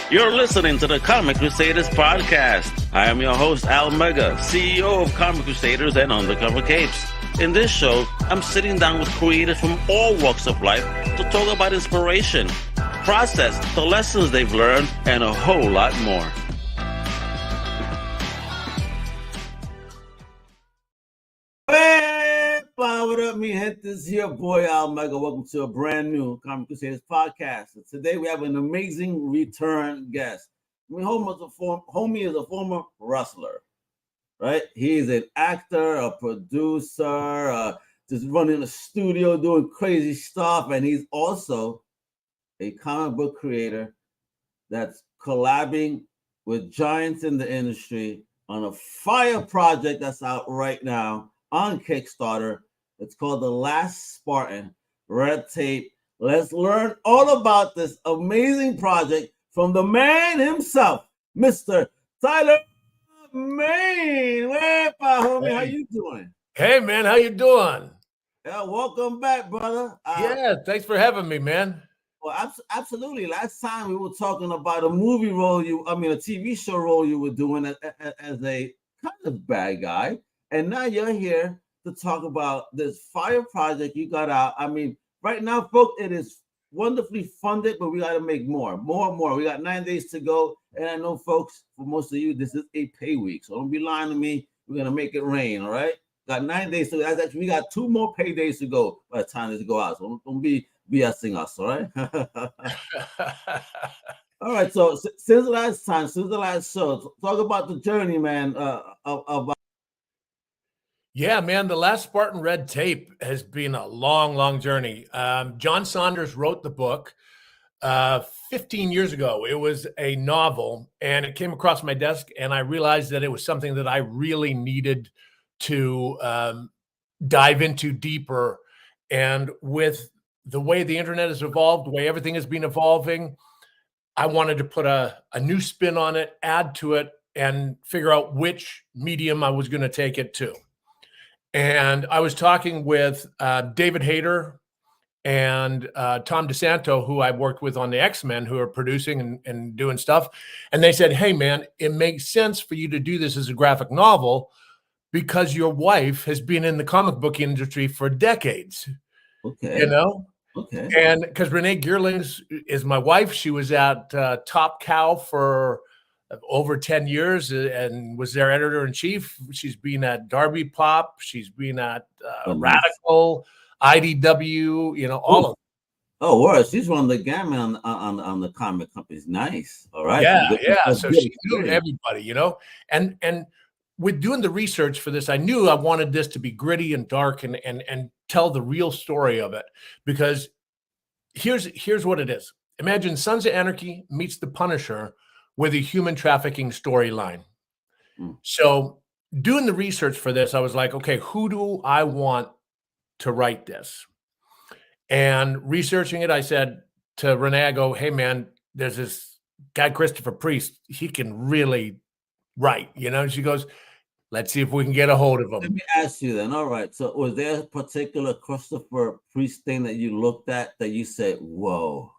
You're listening to the Comic Crusaders podcast. I am your host, Al Mega, CEO of Comic Crusaders and Undercover Capes. In this show, I'm sitting down with creators from all walks of life to talk about inspiration, process, the lessons they've learned, and a whole lot more. Hey, what up, me gente? This is your boy Al Mega. Welcome to a brand new Comic Crusaders podcast. And today we have an amazing return guest. Homie is a former wrestler, right? He's an actor, a producer, just running a studio, doing crazy stuff, and he's also a comic book creator that's collabing with giants in the industry on a fire project that's out right now on Kickstarter. It's called The Last Spartan, Red Tape. Let's learn all about this amazing project from the man himself, Mr. Tyler Main. Homie, how you doing? Hey, man, how you doing? Yeah, welcome back, brother. Yeah, thanks for having me, man. Well, absolutely. Last time we were talking about a movie role, a TV show role you were doing as a kind of bad guy. And now you're here to talk about this fire project you got out. I mean, right now, folks, it is wonderfully funded, but we got to make more. We got 9 days to go. And I know, folks, for most of you, this is a pay week. So don't be lying to me. We're going to make it rain, all right? Got 9 days to go. We got 2 more pay days to go by the time this go out. So don't be BSing us, all right? All right, so since the last show, talk about the journey, man, Yeah, man, The Last Spartan Red Tape has been a long, long journey. John Saunders wrote the book 15 years ago. It was a novel, and it came across my desk, and I realized that it was something that I really needed to dive into deeper. And with the way the internet has evolved, the way everything has been evolving, I wanted to put a new spin on it, add to it, and figure out which medium I was going to take it to. And I was talking with David Hayter and Tom DeSanto, who I worked with on the X-Men, who are producing and doing stuff. And they said, hey, man, it makes sense for you to do this as a graphic novel because your wife has been in the comic book industry for decades. Okay. You know? Okay. And because Renee Geerlings is my wife, she was at Top Cow for over 10 years and was their editor-in-chief. She's been at Darby Pop. She's been at Radical, IDW, all of them. Oh, word. She's one of the gamut on the comic companies. Nice. All right. Yeah. So she knew everybody, And with doing the research for this, I knew I wanted this to be gritty and dark and tell the real story of it. Because here's what it is. Imagine Sons of Anarchy meets The Punisher with a human trafficking storyline. So doing the research for this, I was like, okay, who do I want to write this? And researching it, I said to Renee, I go, hey, man, there's this guy, Christopher Priest. He can really write, And she goes, let's see if we can get a hold of him. Let me ask you then. All right. So was there a particular Christopher Priest thing that you looked at that you said, whoa?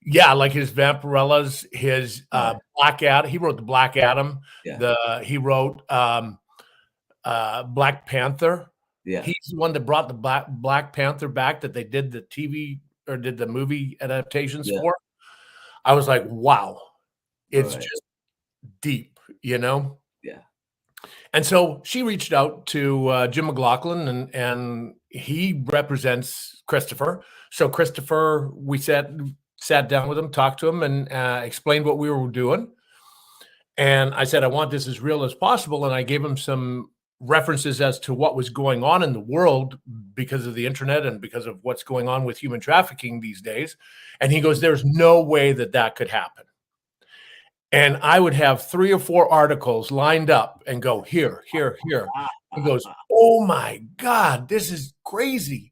Yeah, like his Vampirellas, his Black Adam. He wrote the Black Adam. Yeah. He wrote Black Panther. Yeah. He's the one that brought the Black Panther back that they did the TV or did the movie adaptations for. I was like, wow, it's just deep, Yeah. And so she reached out to Jim McLaughlin, and he represents Christopher. So Christopher, we sat down with him, talked to him, and explained what we were doing. And I said, I want this as real as possible. And I gave him some references as to what was going on in the world because of the internet and because of what's going on with human trafficking these days. And he goes, there's no way that could happen. And I would have 3 or 4 articles lined up and go, here. He goes, oh my God, this is crazy.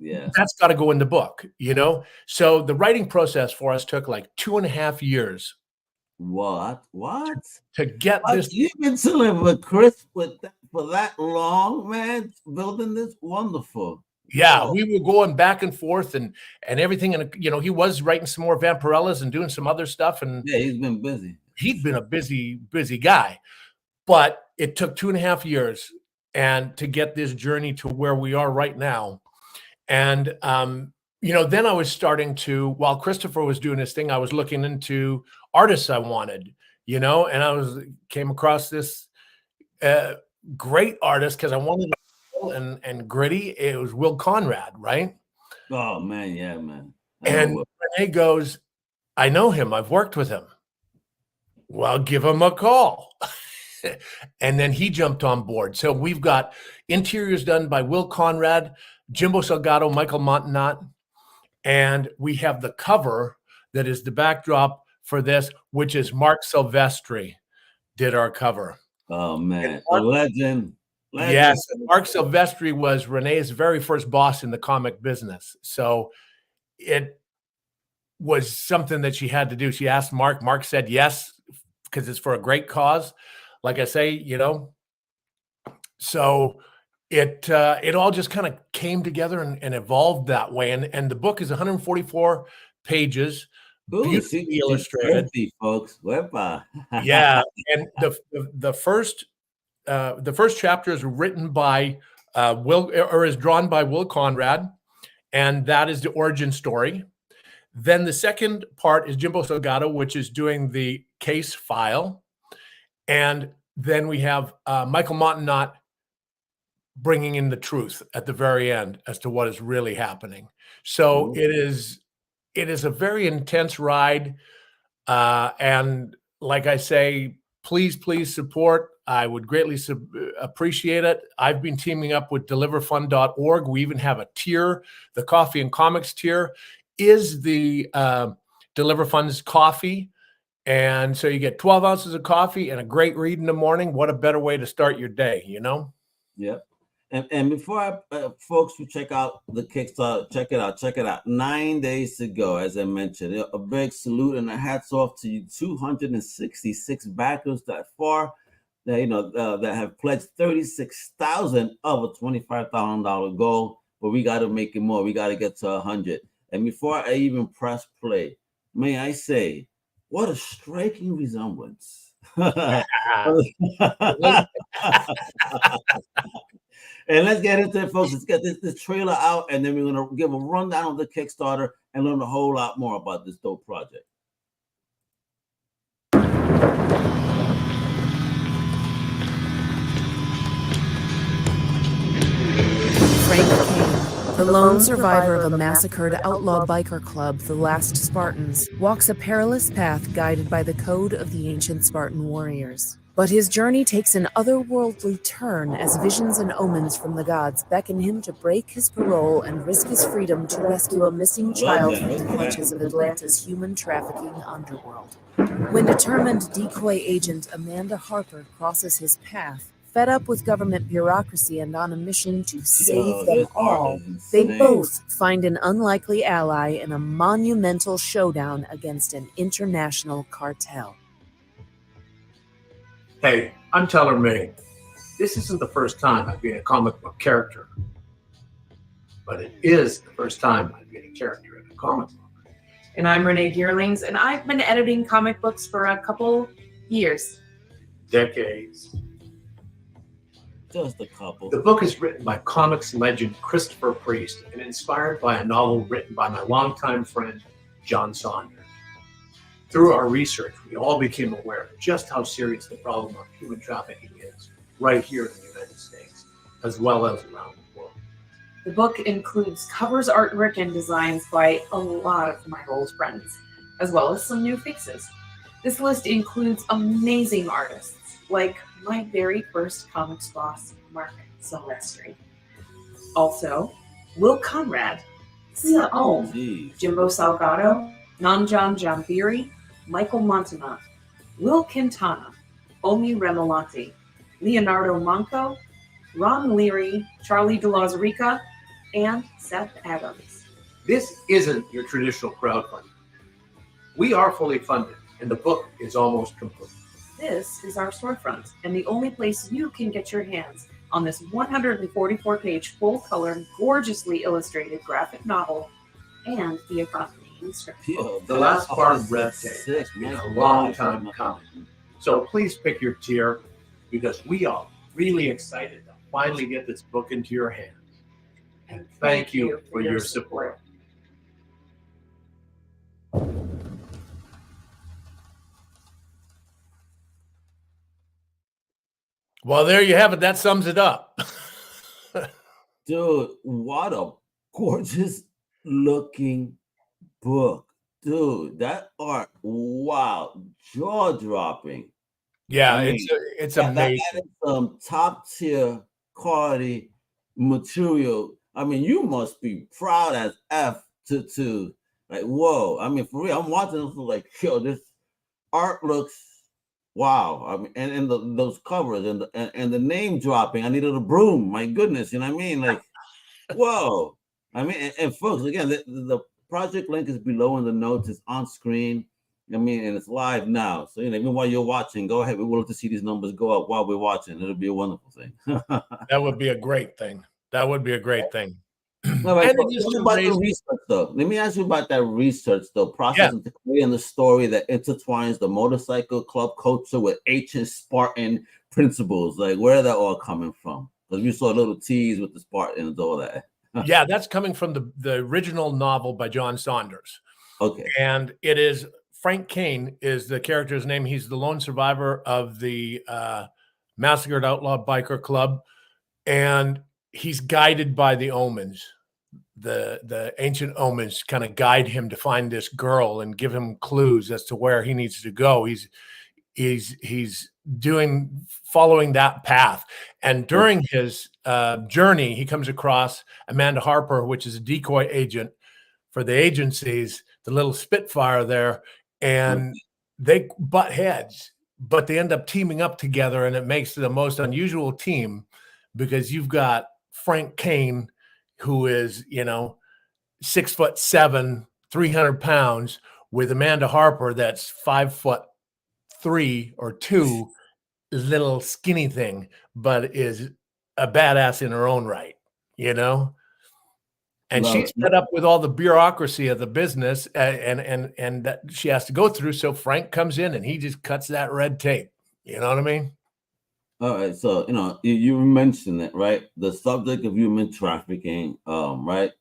Yeah. That's got to go in the book, So the writing process for us took like 2.5 years. What? To get this. You've been chilling with Chris for that long, man, building this? Wonderful. Yeah, Oh, we were going back and forth and everything, and he was writing some more Vampirellas and doing some other stuff, and yeah, he's been busy. he'd been a busy guy. But it took 2.5 years and to get this journey to where we are right now. And then I was starting to, while Christopher was doing his thing, I was looking into artists I wanted, and I came across this great artist because I wanted and gritty. It was Will Conrad, right? Oh man, yeah, man. And Renee goes, I know him. I've worked with him. Well, give him a call. And then he jumped on board. So we've got interiors done by Will Conrad, Jimbo Salgado, Michael Montanat, and we have the cover that is the backdrop for this, which is Mark Silvestri did our cover. Oh man, a legend. Yes, Mark Silvestri was Renee's very first boss in the comic business. So it was something that she had to do. She asked Mark. Mark said yes, because it's for a great cause. Like I say, so it all just kind of came together and evolved that way. And the book is 144 pages, beautifully illustrated. 50, folks. Yeah, and the first chapter is written by is drawn by Will Conrad, and that is the origin story. Then the second part is Jimbo Salgado, which is doing the case file. And then we have Michael Montanat bringing in the truth at the very end as to what is really happening. So it is a very intense ride. And like I say, please support. I would greatly appreciate it. I've been teaming up with deliverfund.org. We even have a tier. The coffee and comics tier is the Deliver Fund's coffee. And so you get 12 ounces of coffee and a great read in the morning. What a better way to start your day, Yep. And before folks who check out the Kickstarter, check it out. 9 days to go, as I mentioned. A big salute and a hats off to you 266 backers that have pledged $36,000 of a $25,000 goal. But we got to make it more. We got to get to 100. And before I even press play, may I say, what a striking resemblance. And let's get into it, folks. Let's get this trailer out, and then we're going to give a rundown of the Kickstarter and learn a whole lot more about this dope project. Frank King, the lone survivor of a massacred outlaw biker club, the Last Spartans, walks a perilous path guided by the code of the ancient Spartan warriors. But his journey takes an otherworldly turn as visions and omens from the gods beckon him to break his parole and risk his freedom to rescue a missing child from the clutches of Atlanta's human trafficking underworld. When determined decoy agent Amanda Harper crosses his path, fed up with government bureaucracy and on a mission to save them all, they both find an unlikely ally in a monumental showdown against an international cartel. Hey, I'm Teller May. This isn't the first time I've been a comic book character, but it is the first time I've been a character in a comic book. And I'm Renee Geerlings, and I've been editing comic books for a couple years. Decades. Just a couple. The book is written by comics legend Christopher Priest and inspired by a novel written by my longtime friend, John Saunders. Through our research, we all became aware of just how serious the problem of human trafficking is right here in the United States, as well as around the world. The book includes covers, artwork, and designs by a lot of my old friends, as well as some new faces. This list includes amazing artists, like my very first comics boss, Mark Silvestri. Also, Will Conrad, Sia Ohm, Jimbo Salgado, Nanjan Jambiri, Michael Montanat, Will Quintana, Omi Remolati, Leonardo Manco, Ron Leary, Charlie De La Rica, and Seth Adams. This isn't your traditional crowdfunding. We are fully funded, and the book is almost complete. This is our storefront, and the only place you can get your hands on this 144-page, full-color, gorgeously illustrated graphic novel and the accompanying script. Yo, The Last Spartan Red that's Tape sick, has man. been a long time coming. So please pick your tier, because we are really excited to finally get this book into your hands. And thank you for your support. Well, there you have it. That sums it up. Dude, what a gorgeous looking book. Dude, that art, wow, jaw dropping. Yeah, I mean, it's that amazing. is some top tier quality material. I mean, you must be proud as F to like, whoa. I mean, for real, I'm watching this like, yo, this art looks wow. I mean, and those covers and the name dropping. I needed a broom. My goodness, you know what I mean? Like, whoa. I mean, and folks, again, the project link is below in the notes. It's on screen. I mean, and it's live now. So, you know, even while you're watching, go ahead. We would love to see these numbers go up while we're watching. It'll be a wonderful thing. That would be a great thing. That would be a great thing. All right, And so it is tell me to about raise- the research, though. Let me ask you about that research, though. Process Yeah. into creating the story that intertwines the motorcycle club culture with ancient Spartan principles. Like, where are that all coming from? Because you saw a little tease with the Spartans, all that. Yeah, that's coming from the original novel by John Saunders. Okay. And it is Frank Kane is the character's name. He's the lone survivor of the massacred outlaw biker club, and he's guided by the omens. The ancient omens kind of guide him to find this girl and give him clues as to where he needs to go. He's following that path, and during his journey, he comes across Amanda Harper, which is a decoy agent for the agencies, the little Spitfire there, and they butt heads, but they end up teaming up together, and it makes the most unusual team because you've got Frank Kane, who is 6'7", 300 pounds, with Amanda Harper, that's 5'3" or 2", little skinny thing, but is a badass in her own right, And Love she's it. fed up with all the bureaucracy of the business and that she has to go through. So Frank comes in and he just cuts that red tape. You know what I mean? All right. So, you mentioned it, right? The subject of human trafficking, right?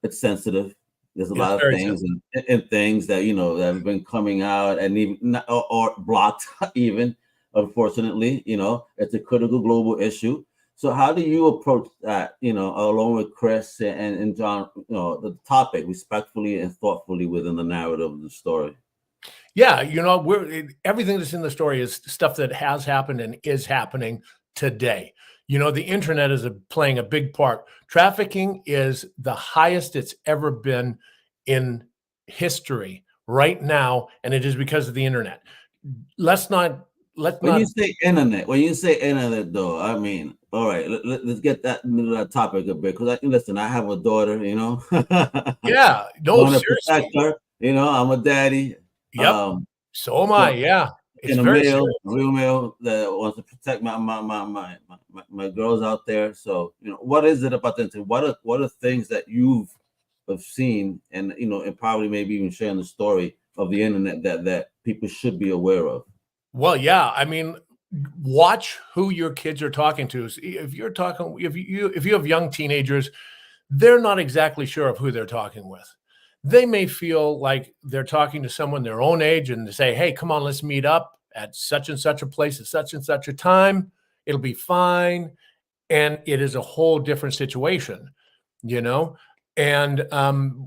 It's sensitive. There's a It's lot of very things and things that, that have been coming out and even or blocked even, unfortunately, it's a critical global issue. So how do you approach that, along with Chris and John, the topic respectfully and thoughtfully within the narrative of the story? Yeah, everything that's in the story is stuff that has happened and is happening today. The internet is playing a big part. Trafficking is the highest it's ever been in history right now, and it is because of the internet. When you say internet, though, I mean, all right, let's get that topic a bit, because listen, I have a daughter, Yeah, no, seriously. Her, I'm a daddy. Yep. So am I. Yeah, it's a very male, real male that wants to protect my girls out there. So what is it about the internet? What are things that you've seen and and probably maybe even sharing the story of the internet that people should be aware of? Well, yeah, I mean, watch who your kids are talking to. If you have young teenagers, they're not exactly sure of who they're talking with. They may feel like they're talking to someone their own age and they say, hey, come on, let's meet up at such and such a place at such and such a time. It'll be fine. And it is a whole different situation, And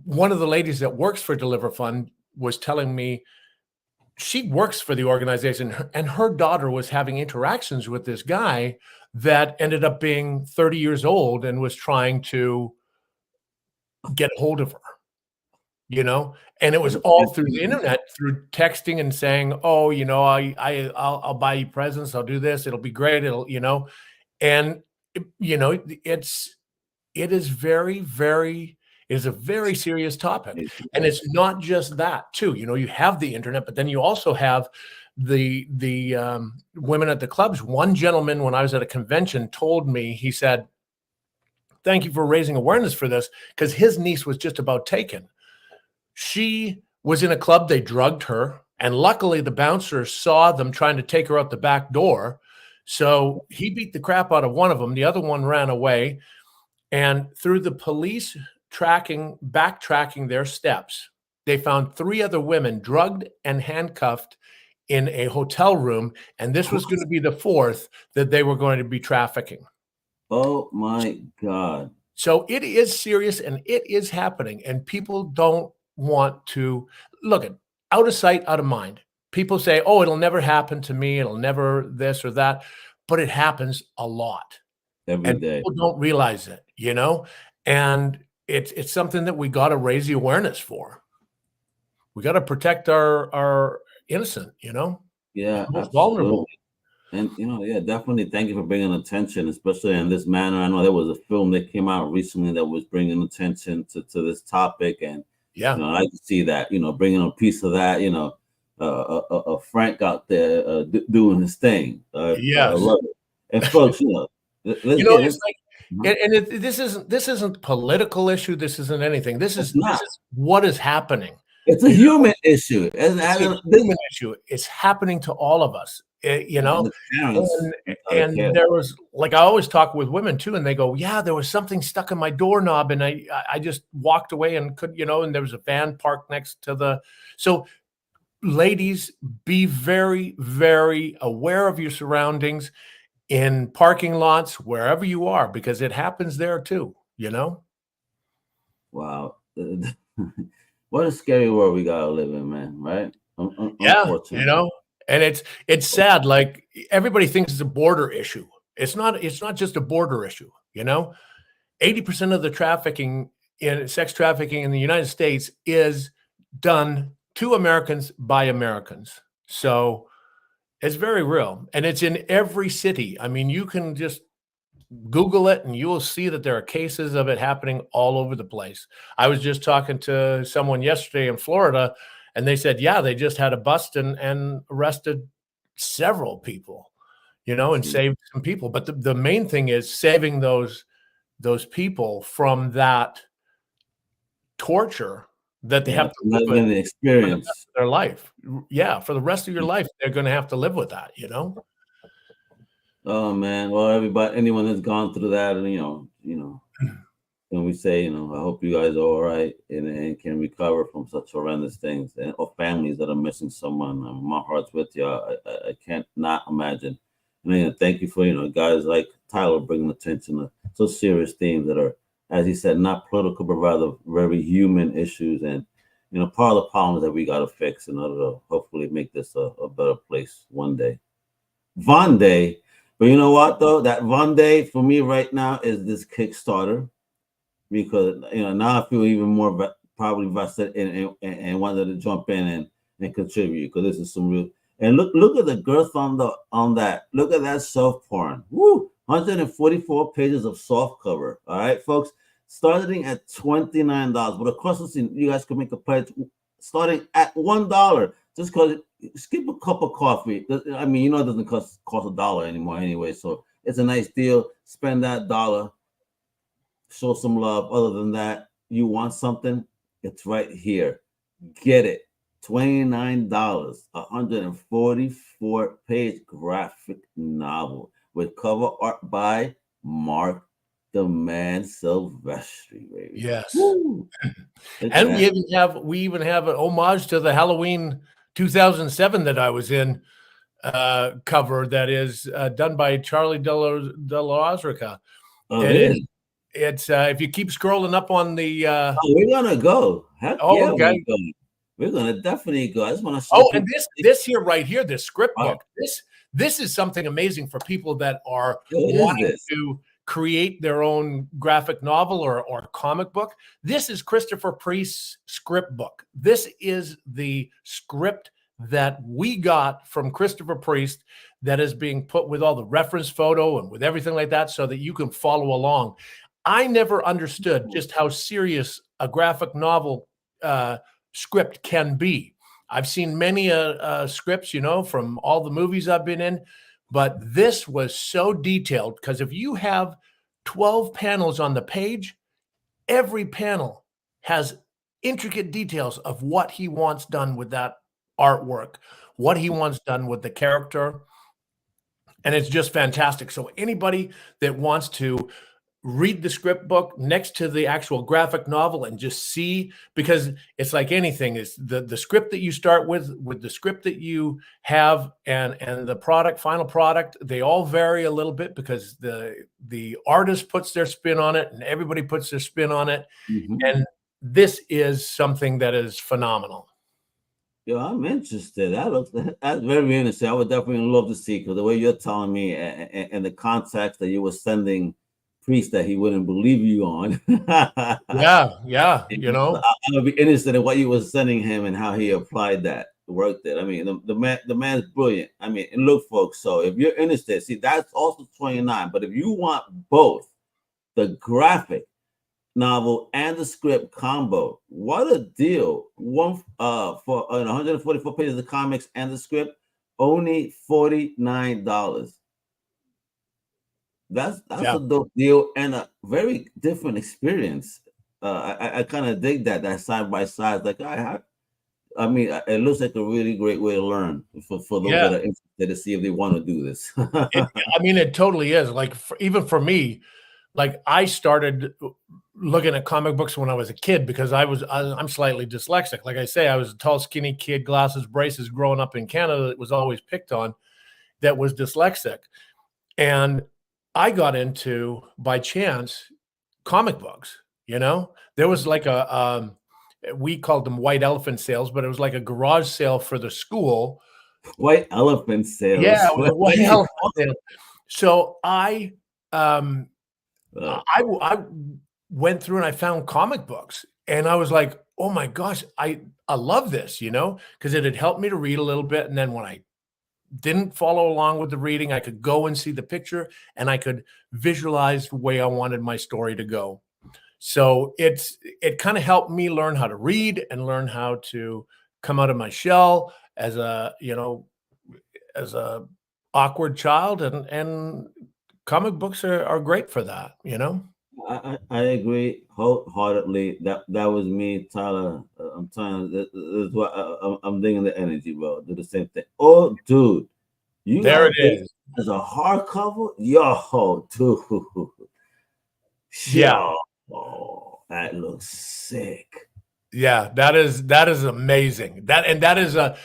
one of the ladies that works for Deliver Fund was telling me she works for the organization, and her daughter was having interactions with this guy that ended up being 30 years old and was trying to get a hold of her. And it was all through the internet, through texting and saying, oh, I'll buy you presents. I'll do this. It'll be great. And it is very, very, it is a very serious topic. And it's not just that too, you have the internet, but then you also have the women at the clubs. One gentleman, when I was at a convention, told me, he said, "Thank you for raising awareness for this," because his niece was just about taken. She was in a club, they drugged her, and luckily the bouncer saw them trying to take her out the back door. So he beat the crap out of one of them. The other one ran away. And through the police backtracking their steps, they found 3 other women drugged and handcuffed in a hotel room. And this was going to be the 4th that they were going to be trafficking. Oh my God. So it is serious and it is happening. And people don't want to look at out of sight, out of mind. People say, oh, it'll never happen to me. It'll never this or that. But it happens a lot. Every day. People don't realize it, you know, and it's something that we got to raise the awareness for. We got to protect our innocent, you know, Yeah, most absolutely. vulnerable. And yeah, definitely. Thank you for bringing attention, especially in this manner. I know there was a film that came out recently that was bringing attention to this topic, and yeah, I like to see that, bringing a piece of that, Frank out there doing his thing. yes. I love it. And folks, it's like, and this isn't political issue. This isn't anything. This is what is happening. It's a human issue. It's a human issue. It's happening to all of us, you know. And there was, like, I always talk with women too, and they go, "Yeah, there was something stuck in my doorknob, and I just walked away and could, and there was a van parked next to the." So, ladies, be very, very aware of your surroundings in parking lots, wherever you are, because it happens there too, you know. Wow. What a scary world we gotta live in, man, right? Yeah, and it's sad. Like, everybody thinks it's a border issue. It's not just a border issue, 80% of the sex trafficking in the United States is done to Americans by Americans. So it's very real, and it's in every city. I mean, you can just Google it and you will see that there are cases of it happening all over the place. I was just talking to someone yesterday in Florida, and they said, yeah, they just had a bust and arrested several people, and saved some people. But the main thing is saving those people from that torture that they have to live with the experience for the rest of their life. Yeah, for the rest of your life, they're going to have to live with that, Oh man, well, anyone that's gone through that, and when we say, I hope you guys are all right and can recover from such horrendous things, or families that are missing someone. My heart's with you. I can't not imagine. And thank you for guys like Tyler bringing attention to so serious themes that are, as he said, not political, but rather very human issues, and part of the problems that we got to fix in order to hopefully make this a better place one day. Vendée. But you know what, though? That Vendée for me right now is this Kickstarter, because now I feel even more probably vested and wanted to jump in and contribute, because this is some real. And look at the girth on that. Look at that soft porn. Woo! 144 pages of soft cover. All right, folks. Starting at $29, but of course, listen, you guys can make a pledge starting at $1. Just because, skip a cup of coffee. I mean, it doesn't cost $1 anymore anyway. So it's a nice deal. Spend that $1. Show some love. Other than that, you want something? It's right here. Get it. $29. 144-page graphic novel with cover art by Mark the Man Silvestri, baby. Yes. And we even have an homage to the Halloween 2007 that I was in cover that is done by Charlie de la Ozrica. Oh, really? It's if you keep scrolling up on the we're gonna go. Heck yeah, okay. We're gonna definitely go. I just want to. Oh, and this here right here, this script book. This is something amazing for people that are wanting to create their own graphic novel or comic book. This is Christopher Priest's script book. This is the script that we got from Christopher Priest that is being put with all the reference photo and with everything like that, so that you can follow along. I never understood just how serious a graphic novel script can be. I've seen many scripts, you know, from all the movies I've been in, but this was so detailed because if you have 12 panels on the page, every panel has intricate details of what he wants done with that artwork, what he wants done with the character. And it's just fantastic. So anybody that wants to read the script book next to the actual graphic novel and just see, because it's like anything, is the script that you start with the script that you have and the final product, they all vary a little bit because the artist puts their spin on it and everybody puts their spin on it. And this is something that is phenomenal. Yo, I'm interested. That's very interesting. I would definitely love to see, because the way you're telling me and the context that you were sending priest that he wouldn't believe you on. Yeah, you know, I would be interested in what you were sending him and how he applied that, worked it. I mean, the man's brilliant. I mean, and look, folks. So if you're interested, see, that's also 29. But if you want both the graphic novel and the script combo, what a deal! One for 144 pages of comics and the script, only $49. That's a dope deal and a very different experience. I kind of dig that side by side. Like I mean, it looks like a really great way to learn for those that are interested to see if they want to do this. I mean, it totally is. Like even for me, like I started looking at comic books when I was a kid because I'm slightly dyslexic. Like I say, I was a tall, skinny kid, glasses, braces, growing up in Canada that was always picked on, that was dyslexic, and I got into, by chance, comic books. You know, there was like we called them white elephant sales, but it was like a garage sale for the school. White elephant sales. Yeah, it was a white elephant sale. So I went through and I found comic books, and I was like, oh my gosh, I love this, you know, because it had helped me to read a little bit, and then when I didn't follow along with the reading, I could go and see the picture and I could visualize the way I wanted my story to go. So it kind of helped me learn how to read and learn how to come out of my shell as a awkward child, and comic books are great for that, you know. I agree wholeheartedly. That was me, Tyler. I'm telling you, this is what I'm digging the energy, bro. Do the same thing. Oh, dude, There it is. As a hardcover, yo, dude. Yeah. Oh, that looks sick. Yeah, that is amazing. That is a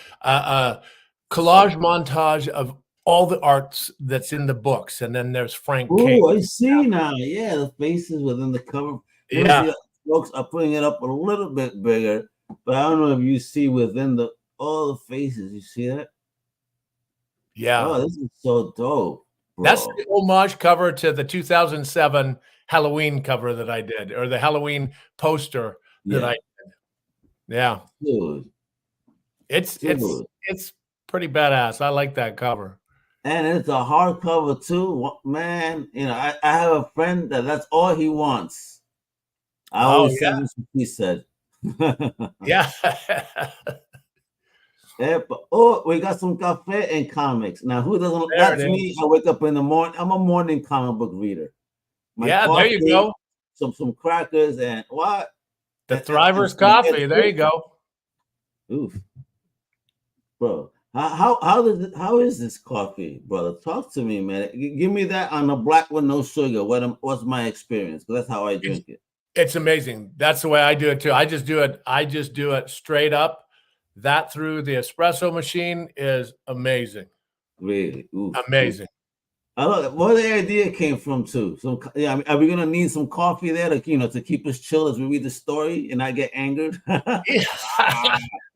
collage montage of all the arts that's in the books, and then there's Frank King. Oh, I see now. Yeah, the faces within the cover. Yeah, folks are putting it up a little bit bigger, but I don't know if you see within all the faces. You see that? Yeah. Oh, this is so dope, bro. That's the homage cover to the 2007 Halloween cover that I did, or the Halloween poster that I did. Yeah, dude. It's pretty badass. I like that cover. And it's a hardcover too, man. You know, I have a friend that's all he wants. I always send him what he said. Yeah. Yeah, but we got some cafe and comics. Now, who doesn't? That's me. I wake up in the morning. I'm a morning comic book reader. Coffee, there you go. Some crackers and what? The Thrivers coffee. There you go. Oof, bro. How is this coffee, brother? Talk to me, man. Give me that on a black with no sugar. What's my experience? Because that's how I drink it. It's amazing. That's the way I do it too. I just do it straight up. That through the espresso machine is amazing. Really? Oof, amazing. I love where the idea came from too. So yeah, I mean, are we gonna need some coffee there to keep us chill as we read the story and not get angered?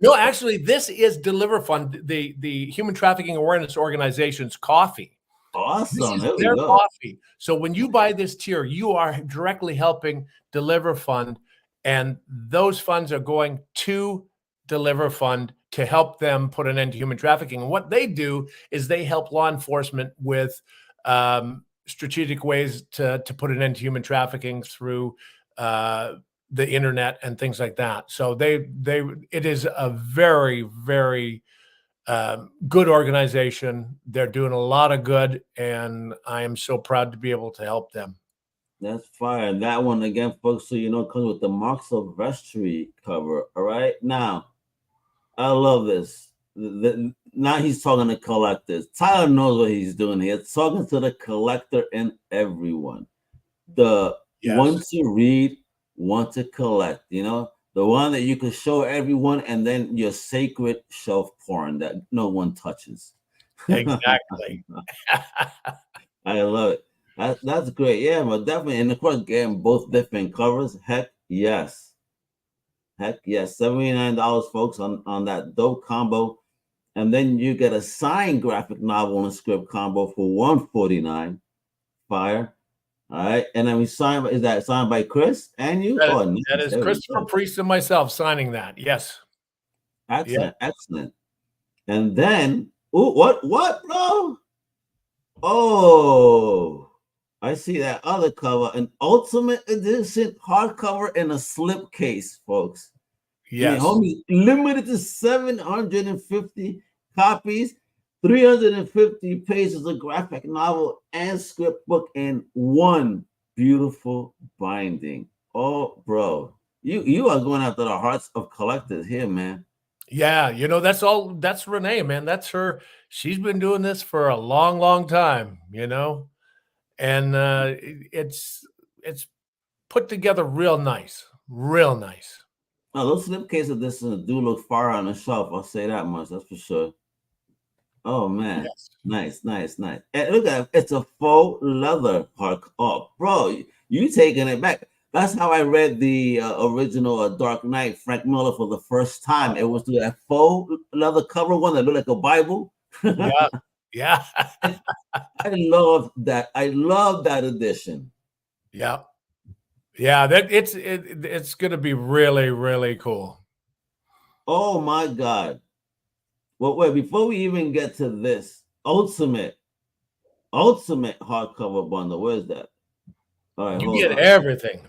No, actually, this is Deliver Fund, the Human Trafficking Awareness Organization's coffee. Awesome. This is their coffee. So when you buy this tier, you are directly helping Deliver Fund, and those funds are going to Deliver Fund to help them put an end to human trafficking. And what they do is they help law enforcement with strategic ways to put an end to human trafficking through the internet and things like that. So it is a very, very good organization. They're doing a lot of good, and I am so proud to be able to help them. That's fire. That one again, folks, so you know, comes with the Mark Silvestri cover. All right. Now, I love this. Now he's talking to collectors. Tyler knows what he's doing here. Talking to the collector and everyone. The one to read, one to collect, you know, the one that you can show everyone, and then your sacred shelf porn that no one touches. Exactly. I love it. That's great. Yeah, but definitely. And of course, getting both different covers. Heck yes. Heck yes. $79, folks, on that dope combo. And then you get a signed graphic novel and script combo for $149. Fire. All right. And then is that signed by Chris and you? That is Christopher Priest and myself signing that. Yes. Excellent. Yeah. Excellent. And then, what, bro? Oh, I see that other cover, an ultimate edition hardcover in a slipcase, folks. Yes. Homie, limited to 750 copies, 350 pages of graphic novel and script book in one beautiful binding. Oh, bro, you are going after the hearts of collectors here, man. Yeah, you know, that's Renee, man. That's her. She's been doing this for a long, long time, you know, and it's put together real nice, real nice. Now, those slipcases of this do look far on the shelf. I'll say that much. That's for sure. Oh man, yes. Nice. And look at it. It's a faux leather hard. Oh, bro, you taking it back. That's how I read the original Dark Knight, Frank Miller, for the first time. It was that faux leather cover one that looked like a Bible. Yeah. I love that. I love that edition. Yeah. That it's going to be really, really cool. Oh my God. Well, wait, before we even get to this ultimate hardcover bundle, where's that? All right, you get everything.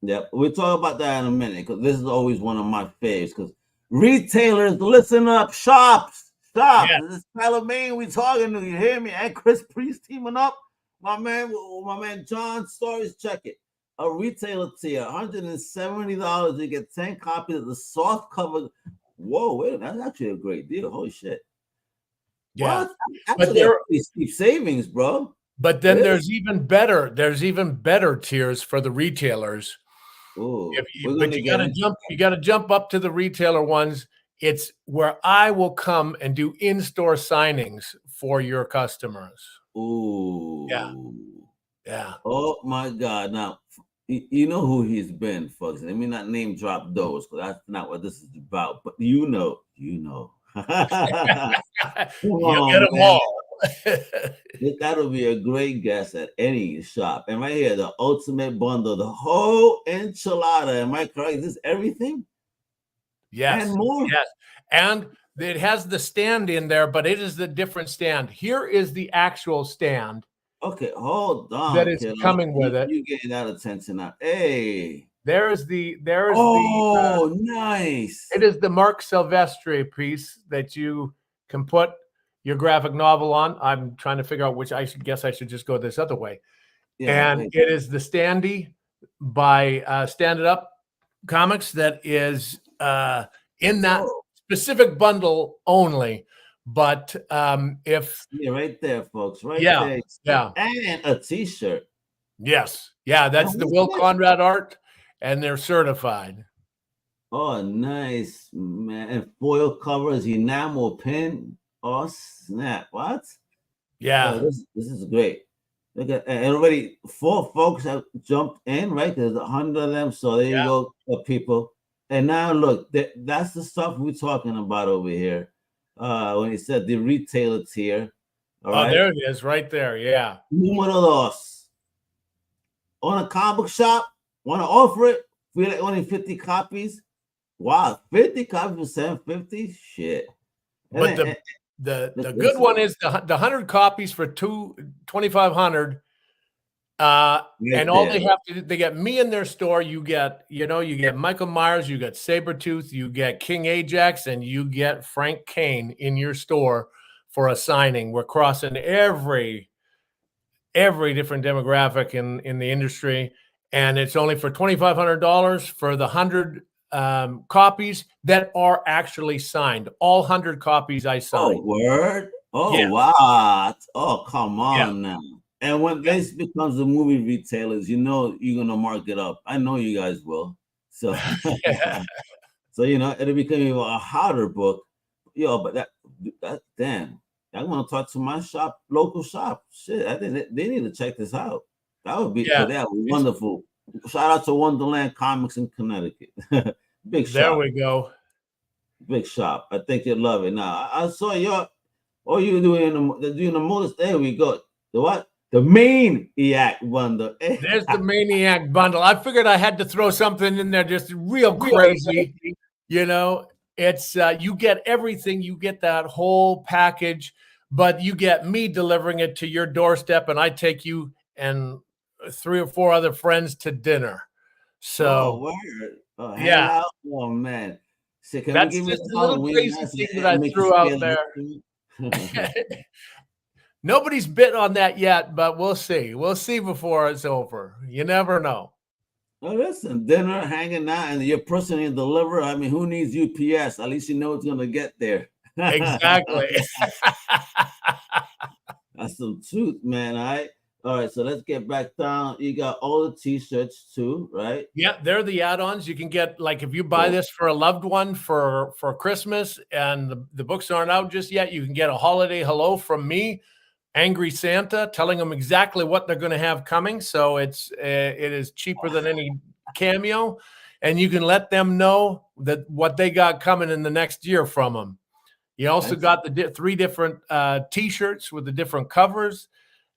Yep, we'll talk about that in a minute, because this is always one of my faves. Because retailers, listen up, shops. Yeah. This is Tyler Main we talking to. You hear me? And Chris Priest teaming up. My man John Stories, check it. A retailer tier, $170. You get 10 copies of the soft cover. Whoa, wait, that's actually a great deal. Holy shit. Yeah. But they're steep savings, bro. But then there's even better tiers for the retailers. Ooh, but you gotta jump up to the retailer ones. It's where I will come and do in-store signings for your customers. Ooh. Yeah. Oh my God. Now, you know who he's been, folks. Let me not name drop those, because that's not what this is about. But you know. You get them all. That'll be a great guess at any shop. And right here, the ultimate bundle, the whole enchilada. Am I correct? Is this everything? Yes. And more. Yes. And it has the stand in there, but it is the different stand. Here is the actual stand. Okay, hold on. That is coming with it. You getting that attention now? Hey. Nice. It is the Mark Silvestri piece that you can put your graphic novel on. I'm trying to figure out which. I guess I should just go this other way. Yeah, and it is the Standy by Stand It Up Comics that is in that specific bundle only. But if right there, folks, there, and a T-shirt. Yes, yeah, that's the Will Conrad art, and they're certified. Oh, nice, man! And foil covers, enamel pin. Oh snap! What? Yeah, this is great. Look at, and already 4 folks have jumped in, right? There's 100 of them, so there you go, people. And now look, that's the stuff we're talking about over here. When he said the retailer tier. All right. There it is, right there. Yeah. Número 2. On a comic book shop, want to offer it? Feel like only 50 copies. Wow, 50 copies for $750? Shit. But the good one is the 100 copies for $2,500. And all they have to do, they get me in their store. You get Michael Myers, you get Sabretooth, you get King Ajax, and you get Frank Kane in your store for a signing. We're crossing every different demographic in the industry, and it's only for $2,500 for the 100 copies that are actually signed. All 100 copies I signed. Oh, word! Oh, yes. Wow! Oh, come on now. And when this becomes the movie retailers, you know you're gonna mark it up. I know you guys will. So, so it'll become even a harder book. But that damn, I'm gonna talk to my local shop. Shit, I think they need to check this out. That would be wonderful. Shout out to Wonderland Comics in Connecticut. Big shop. There we go. Big shop. I think you'll love it. Now I saw you're doing the most. There we go. The what? The Maniac bundle. There's the Maniac bundle. I figured I had to throw something in there just real crazy. It's you get everything. You get that whole package, but you get me delivering it to your doorstep, and I take you and 3 or 4 other friends to dinner. So, word. Yeah. Oh man. So that's just a little crazy thing that I threw out there. Nobody's bit on that yet, but we'll see. We'll see before it's over. You never know. Well, listen, dinner, hanging out, and your person you deliver. I mean, who needs UPS? At least you know it's going to get there. Exactly. That's some truth, man. All right, so let's get back down. You got all the T-shirts too, right? Yeah, they're the add-ons. You can get, like, if you buy this for a loved one for Christmas and the books aren't out just yet, you can get a holiday hello from me, Angry Santa, telling them exactly what they're going to have coming. So it is cheaper than any Cameo, and you can let them know that what they got coming in the next year from them. You also got the 3 different T-shirts with the different covers.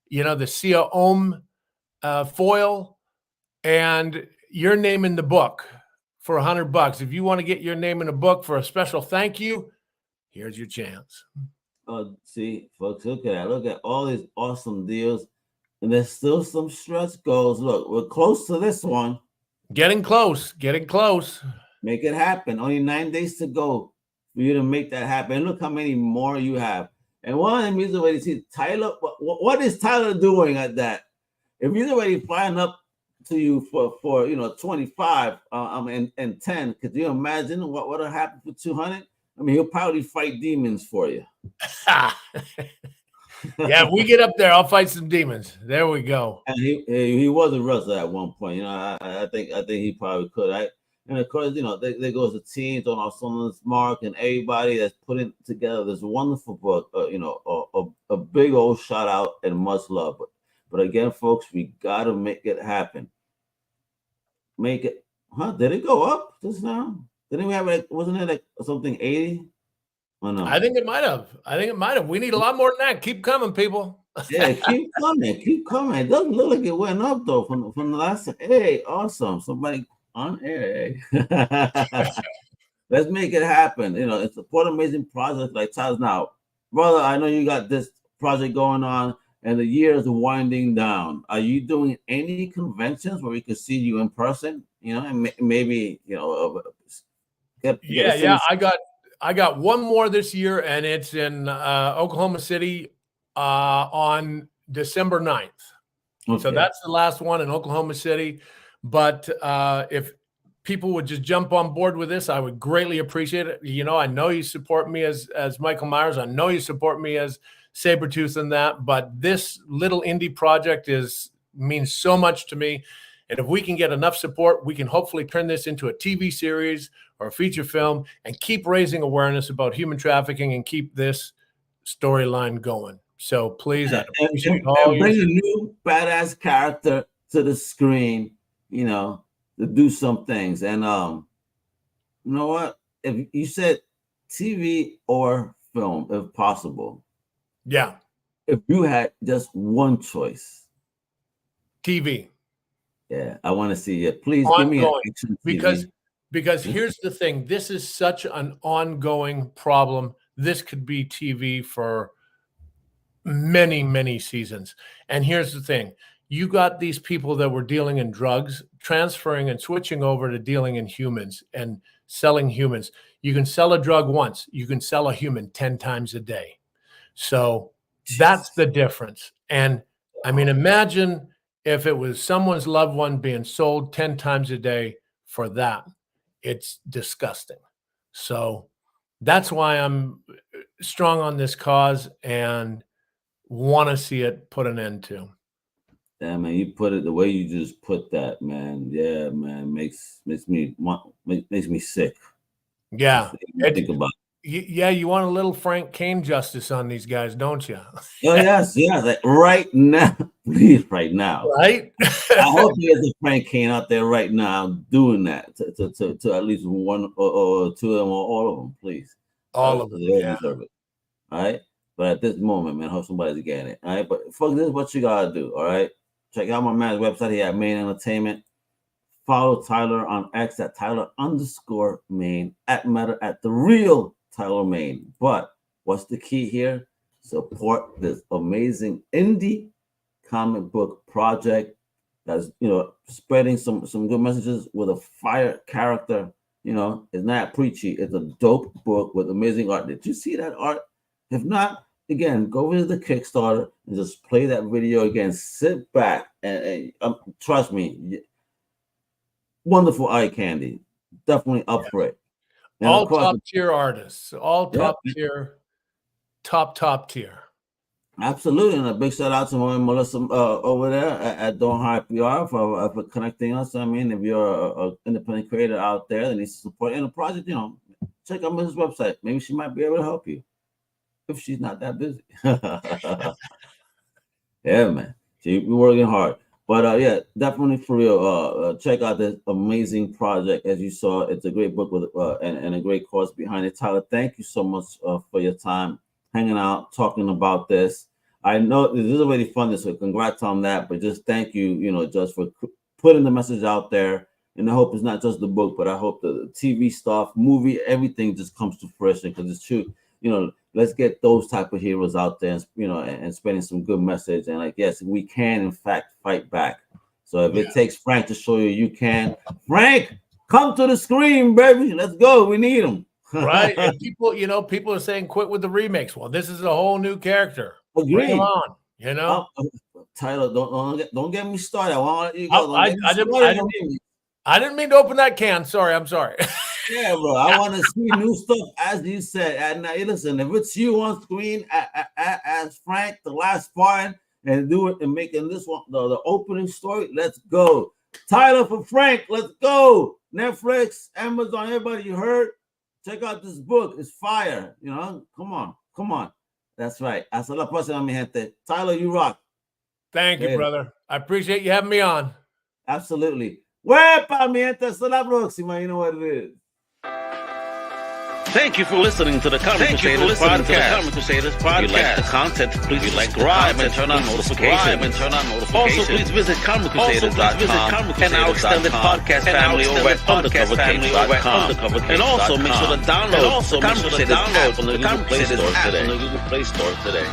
The Sia Ohm foil, and your name in the book for $100. If you want to get your name in a book for a special thank you, here's your chance. See, folks, look at that. Look at all these awesome deals. And there's still some stretch goals. Look, we're close to this one. Getting close. Make it happen. Only 9 days to go for you to make that happen. Look how many more you have. And one of them is already see Tyler. What is Tyler doing at that? If he's already flying up to you for 25 and 10, could you imagine what would have happened for 200? I mean, he'll probably fight demons for you. Yeah, if we get up there, I'll fight some demons. There we go. And he was a wrestler at one point. I think he probably could. Right? And of course, there goes the teams on our Son's Mark and everybody that's putting together this wonderful book. A big old shout out and much love. But again, folks, we gotta make it happen. Make it. Did it go up just now? Didn't we have wasn't it something 80? Oh, no. I think it might have. We need a lot more than that. Keep coming, people. Yeah, keep coming. It doesn't look like it went up though from the last time. Hey, awesome. Somebody on air. Let's make it happen. It's support amazing projects like Tyler's. Now, brother, I know you got this project going on and the year is winding down. Are you doing any conventions where we could see you in person? And maybe Yeah. I got one more this year, and it's in Oklahoma City on December 9th. Okay. So that's the last one in Oklahoma City. But if people would just jump on board with this, I would greatly appreciate it. I know you support me as Michael Myers. I know you support me as Sabretooth and that. But this little indie project means so much to me. And if we can get enough support, we can hopefully turn this into a TV series or a feature film and keep raising awareness about human trafficking and keep this storyline going. So please, I appreciate all you. Bring a new badass character to the screen, to do some things. And you know what? If you said TV or film, if possible. Yeah. If you had just one choice. TV. Yeah, I want to see it. Please ongoing. Give me an action because here's the thing. This is such an ongoing problem. This could be TV for many, many seasons. And here's the thing. you got these people that were dealing in drugs, transferring and switching over to dealing in humans and selling humans. You can sell a drug once, you can sell a human 10 times a day. So that's the difference. And I mean, imagine if it was someone's loved one being sold 10 times a day for that. It's disgusting. So that's why I'm strong on this cause and want to see it put an end to. Yeah, man, you put it the way you just put that, man. Yeah, man, makes me sick. Yeah, think about it. Yeah, you want a little Frank Kane justice on these guys, don't you? Oh yes, like right now, please, right now. Right? I hope there's a Frank Kane out there right now doing that to at least one or two of them or all of them, please. All of them. Yeah. Deserve it. All right. But at this moment, man, I hope somebody's getting it. All right. But fuck, this is what you gotta do. All right. Check out my man's website here at Main Entertainment. Follow Tyler on X at Tyler_Main, at Meta at The Real Tyler Main. But what's the key here? Support this amazing indie comic book project that's, spreading some good messages with a fire character. It's not preachy. It's a dope book with amazing art. Did you see that art? If not, again, go visit the Kickstarter and just play that video again. Sit back and trust me, wonderful eye candy. Definitely up for it. And all top tier artists, all top tier, top tier. Absolutely, and a big shout out to Melissa over there at Don't Hire PR for connecting us. I mean, if you're an independent creator out there that needs support in a project, check out Mrs. website. Maybe she might be able to help you if she's not that busy. Yeah, man, we're working hard. But yeah, definitely for real. Check out this amazing project. As you saw, it's a great book with and a great cause behind it. Tyler, thank you so much for your time hanging out, talking about this. I know this is already fun, so congrats on that. But just thank you, just for putting the message out there. And I hope it's not just the book, but I hope the TV stuff, movie, everything just comes to fruition because it's true. Let's get those type of heroes out there, and spreading some good message. And yes, we can in fact fight back. So if it takes Frank to show you can, Frank, come to the screen, baby. Let's go. We need him. Right. And people are saying quit with the remakes. Well, this is a whole new character. Bring him on. Tyler, don't get me started. I didn't mean to open that can. Sorry, I'm sorry. Yeah, bro. I want to see new stuff, as you said. And now, listen, if it's you on screen as Frank, the last Spartan, and do it and making this one the opening story, let's go. Tyler for Frank, let's go. Netflix, Amazon, everybody, you heard? Check out this book. It's fire. Come on. That's right. Hasta la próxima, mi gente. Tyler, you rock. Thank you, brother. I appreciate you having me on. Absolutely. Wepa, mi gente. Hasta la próxima. You know what it is. Thank you for listening to the Comic Crusaders podcast. If you like the content, please subscribe and turn on notifications. Also, please visit comiccrusaders.shop and our extended podcast family over at undercover.com. And also make sure to download the Comic Crusaders app on the Google Play Store today.